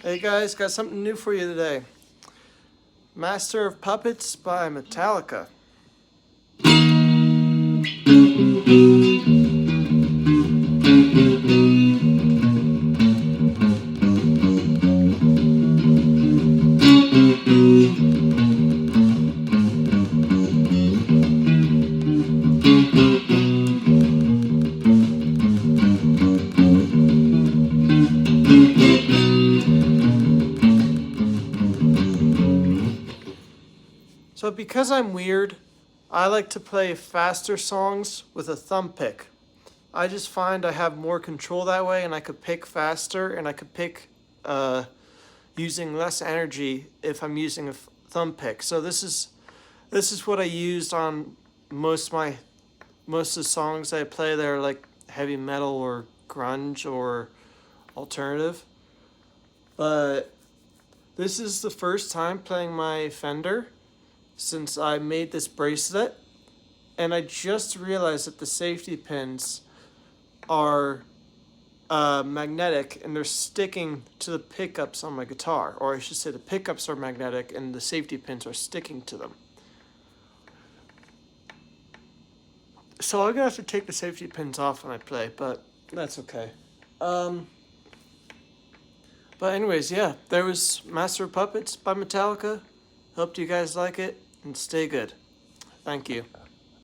Hey guys, got something new for you today. Master of Puppets by Metallica. So because I'm weird, I like to play faster songs with a thumb pick. I just find I have more control that way and I could pick faster and I could pick using less energy if I'm using a thumb pick. So this is what I used on most of the songs I play. They're like heavy metal or grunge or alternative. But this is the first time playing my Fender since I made this bracelet, and I just realized that the safety pins are magnetic and they're sticking to the pickups on my guitar, or I should say the pickups are magnetic and the safety pins are sticking to them. So I'm gonna have to take the safety pins off when I play, but that's okay. Um, but anyways, yeah, there was Master of Puppets by Metallica. Hope you guys like it and stay good. Thank you.